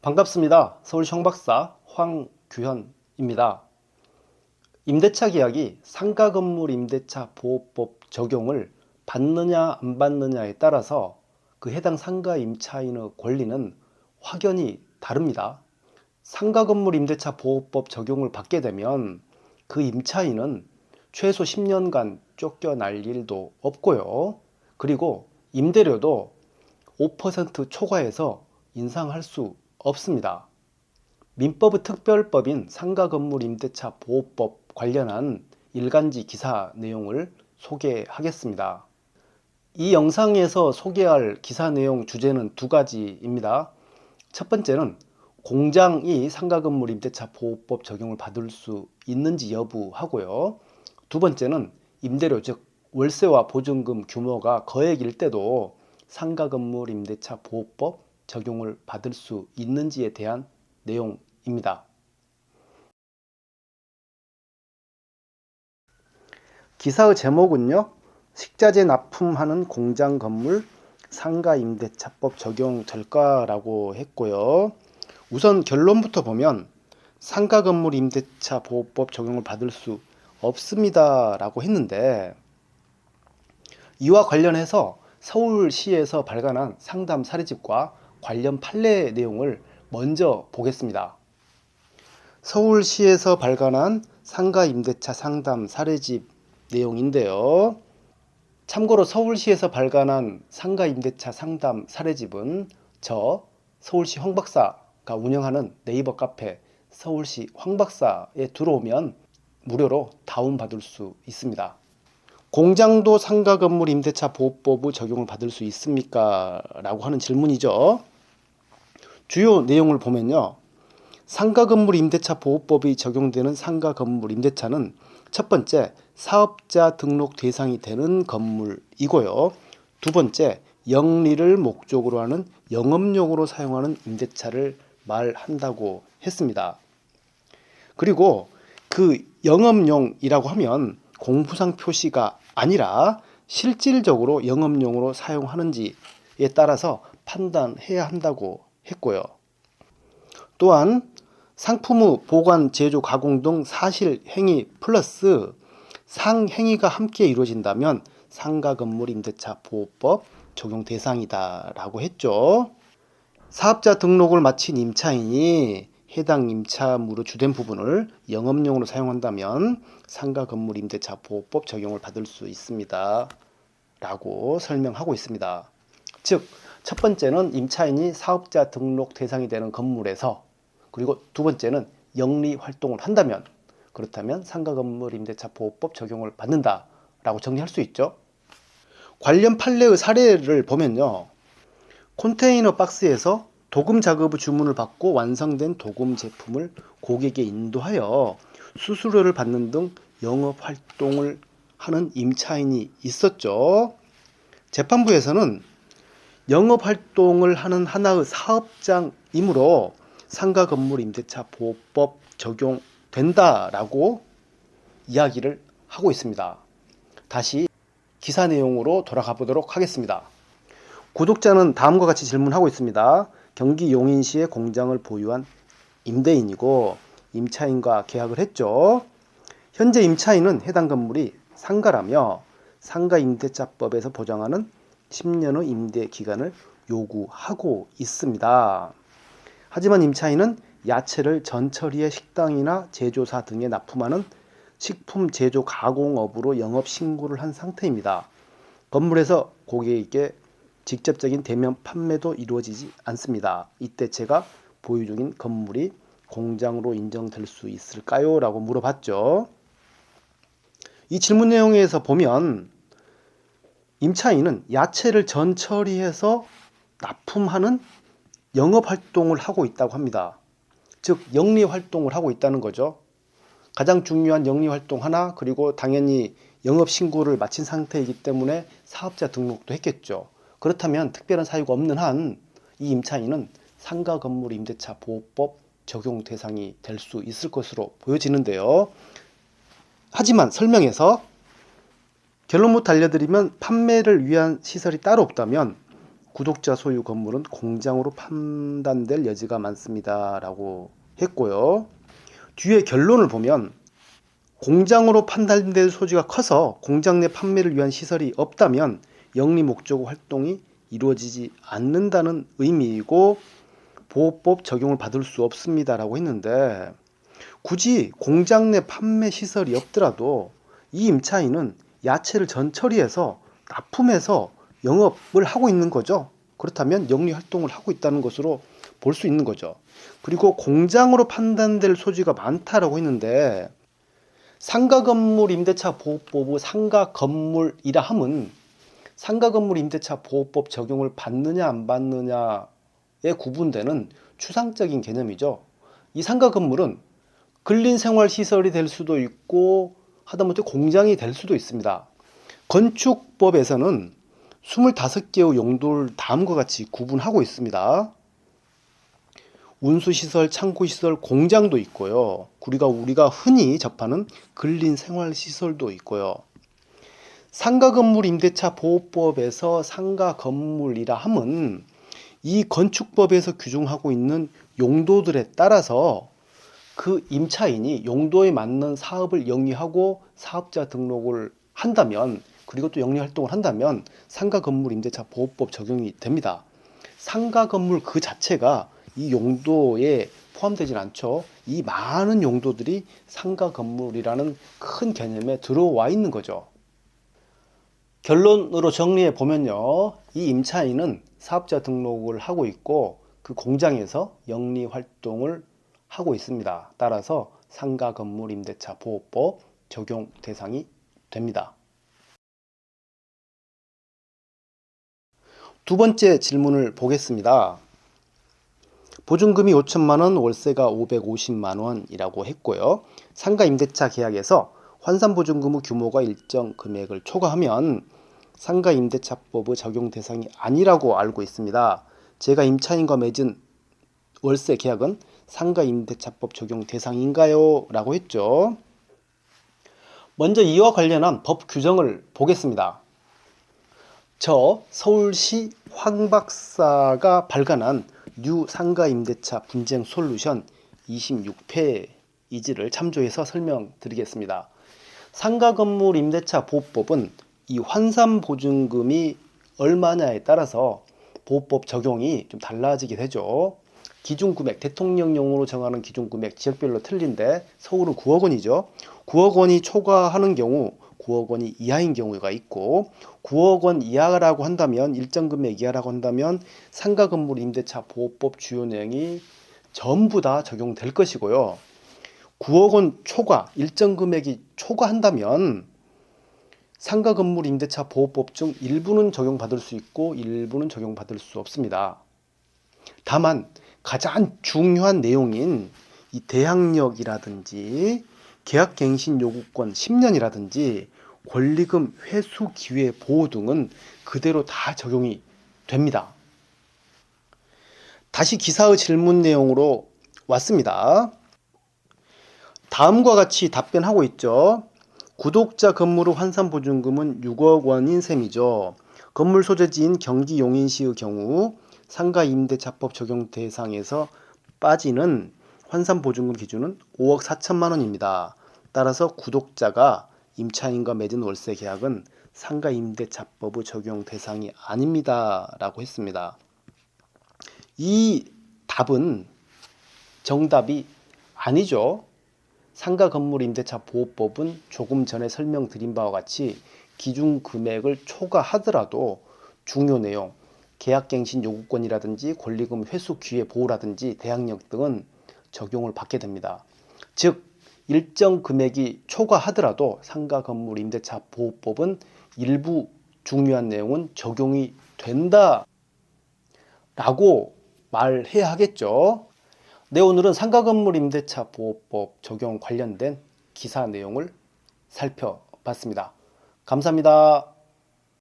반갑습니다. 서울시 황박사 황규현입니다. 임대차 계약이 상가건물 임대차 보호법 적용을 받느냐 안 받느냐에 따라서 그 해당 상가 임차인의 권리는 확연히 다릅니다. 상가건물 임대차 보호법 적용을 받게 되면 그 임차인은 최소 10년간 쫓겨날 일도 없고요. 그리고 임대료도 5% 초과해서 인상할 수 없습니다. 민법의 특별법인 상가건물 임대차 보호법 관련한 일간지 기사 내용을 소개하겠습니다. 이 영상에서 소개할 기사 내용 주제는 두 가지입니다. 첫 번째는 공장이 상가건물 임대차 보호법 적용을 받을 수 있는지 여부 하고요. 두 번째는 임대료 즉 월세와 보증금 규모가 거액일 때도 상가건물 임대차 보호법 적용을 받을 수 있는지에 대한 내용입니다. 기사의 제목은요, 식자재 납품하는 공장 건물 상가 임대차법 적용될까라고 했고요. 우선 결론부터 보면 상가 건물 임대차 보호법 적용을 받을 수 없습니다라고 했는데, 이와 관련해서 서울시에서 발간한 상담 사례집과 관련 판례 내용을 먼저 보겠습니다. 서울시에서 발간한 상가 임대차 상담 사례집 내용인데요. 참고로 서울시에서 발간한 상가 임대차 상담 사례집은 저 서울시 황박사가 운영하는 네이버 카페 서울시 황박사에 들어오면 무료로 다운받을 수 있습니다. 공장도 상가 건물 임대차 보호법의 적용을 받을 수 있습니까? 라고 하는 질문이죠. 주요 내용을 보면요. 상가 건물 임대차 보호법이 적용되는 상가 건물 임대차는 첫 번째, 사업자 등록 대상이 되는 건물이고요. 두 번째, 영리를 목적으로 하는 영업용으로 사용하는 임대차를 말한다고 했습니다. 그리고 그 영업용이라고 하면 공부상 표시가 아니라 실질적으로 영업용으로 사용하는지에 따라서 판단해야 한다고 했고요. 또한 상품의 보관, 제조, 가공 등 사실 행위 플러스 상행위가 함께 이루어진다면 상가 건물 임대차 보호법 적용 대상이다라고 했죠. 사업자 등록을 마친 임차인이 해당 임차물의 주된 부분을 영업용으로 사용한다면 상가 건물 임대차 보호법 적용을 받을 수 있습니다. 라고 설명하고 있습니다. 즉, 첫 번째는 임차인이 사업자 등록 대상이 되는 건물에서, 그리고 두 번째는 영리 활동을 한다면, 그렇다면 상가 건물 임대차 보호법 적용을 받는다라고 정리할 수 있죠. 관련 판례의 사례를 보면요. 컨테이너 박스에서 도금 작업의 주문을 받고 완성된 도금 제품을 고객에 인도하여 수수료를 받는 등 영업 활동을 하는 임차인이 있었죠. 재판부에서는 영업 활동을 하는 하나의 사업장이므로 상가 건물 임대차 보호법 적용된다라고 이야기를 하고 있습니다. 다시 기사 내용으로 돌아가 보도록 하겠습니다. 구독자는 다음과 같이 질문하고 있습니다. 경기 용인시에 공장을 보유한 임대인이고 임차인과 계약을 했죠. 현재 임차인은 해당 건물이 상가라며 상가 임대차법에서 보장하는 10년의 임대 기간을 요구하고 있습니다. 하지만 임차인은 야채를 전처리해 식당이나 제조사 등에 납품하는 식품 제조 가공업으로 영업 신고를 한 상태입니다. 건물에서 고객에게 직접적인 대면 판매도 이루어지지 않습니다. 이때 제가 보유 중인 건물이 공장으로 인정될 수 있을까요? 라고 물어봤죠. 이 질문 내용에서 보면 임차인은 야채를 전처리해서 납품하는 영업활동을 하고 있다고 합니다. 즉 영리활동을 하고 있다는 거죠. 가장 중요한 영리활동 하나, 그리고 당연히 영업신고를 마친 상태이기 때문에 사업자 등록도 했겠죠. 그렇다면 특별한 사유가 없는 한 이 임차인은 상가 건물 임대차 보호법 적용 대상이 될 수 있을 것으로 보여지는데요. 하지만 설명에서 결론부터 알려드리면 판매를 위한 시설이 따로 없다면 구독자 소유 건물은 공장으로 판단될 여지가 많습니다. 라고 했고요. 뒤에 결론을 보면 공장으로 판단될 소지가 커서 공장 내 판매를 위한 시설이 없다면 영리 목적 활동이 이루어지지 않는다는 의미이고 보호법 적용을 받을 수 없습니다라고 했는데, 굳이 공장 내 판매 시설이 없더라도 이 임차인은 야채를 전처리해서 납품해서 영업을 하고 있는 거죠. 그렇다면 영리 활동을 하고 있다는 것으로 볼 수 있는 거죠. 그리고 공장으로 판단될 소지가 많다라고 했는데, 상가건물 임대차 보호법의 상가건물이라 함은 상가건물 임대차 보호법 적용을 받느냐 안 받느냐에 구분되는 추상적인 개념이죠. 이 상가건물은 근린생활시설이 될 수도 있고 하다못해 공장이 될 수도 있습니다. 건축법에서는 25개의 용도를 다음과 같이 구분하고 있습니다. 운수시설, 창고시설, 공장도 있고요. 우리가 흔히 접하는 근린생활시설도 있고요. 상가건물 임대차 보호법에서 상가건물이라 함은 이 건축법에서 규정하고 있는 용도들에 따라서 그 임차인이 용도에 맞는 사업을 영위하고 사업자 등록을 한다면, 그리고 또 영리 활동을 한다면 상가건물 임대차 보호법 적용이 됩니다. 상가건물 그 자체가 이 용도에 포함되진 않죠. 이 많은 용도들이 상가건물이라는 큰 개념에 들어와 있는 거죠. 결론으로 정리해 보면요, 이 임차인은 사업자 등록을 하고 있고 그 공장에서 영리 활동을 하고 있습니다. 따라서 상가건물 임대차 보호법 적용 대상이 됩니다. 두 번째 질문을 보겠습니다. 보증금이 5천만 원, 월세가 550만 원이라고 했고요. 상가 임대차 계약에서 환산보증금의 규모가 일정 금액을 초과하면 상가 임대차법의 적용 대상이 아니라고 알고 있습니다. 제가 임차인과 맺은 월세 계약은 상가 임대차법 적용 대상인가요? 라고 했죠. 먼저 이와 관련한 법 규정을 보겠습니다. 저 서울시 황 박사가 발간한 뉴 상가임대차 분쟁 솔루션 26페이지를 참조해서 설명드리겠습니다. 상가건물 임대차 보호법은 이 환산보증금이 얼마냐에 따라서 보호법 적용이 좀 달라지게 되죠. 기준금액, 대통령령으로 정하는 기준금액 지역별로 틀린데 서울은 9억 원이죠. 9억 원이 초과하는 경우 9억 원이 이하인 경우가 있고, 9억 원 이하라고 한다면, 일정 금액 이하라고 한다면 상가건물 임대차 보호법 주요 내용이 전부 다 적용될 것이고요. 9억 원 초과, 일정 금액이 초과한다면 상가건물 임대차 보호법 중 일부는 적용받을 수 있고 일부는 적용받을 수 없습니다. 다만 가장 중요한 내용인 이 대항력이라든지 계약갱신 요구권 10년이라든지 권리금 회수 기회 보호 등은 그대로 다 적용이 됩니다. 다시 기사의 질문 내용으로 왔습니다. 다음과 같이 답변하고 있죠. 구독자 건물의 환산보증금은 6억 원인 셈이죠. 건물 소재지인 경기 용인시의 경우 상가임대차법 적용 대상에서 빠지는 환산보증금 기준은 5억 4천만 원입니다. 따라서 구독자가 임차인과 맺은 월세 계약은 상가임대차법의 적용 대상이 아닙니다. 라고 했습니다. 이 답은 정답이 아니죠. 상가건물 임대차 보호법은 조금 전에 설명드린 바와 같이 기준 금액을 초과하더라도 중요 내용, 계약갱신 요구권이라든지 권리금 회수 기회 보호라든지 대항력 등은 적용을 받게 됩니다. 즉 일정 금액이 초과하더라도 상가건물 임대차 보호법은 일부 중요한 내용은 적용이 된다 라고 말해야 하겠죠. 네, 오늘은 상가건물 임대차 보호법 적용 관련된 기사 내용을 살펴봤습니다. 감사합니다.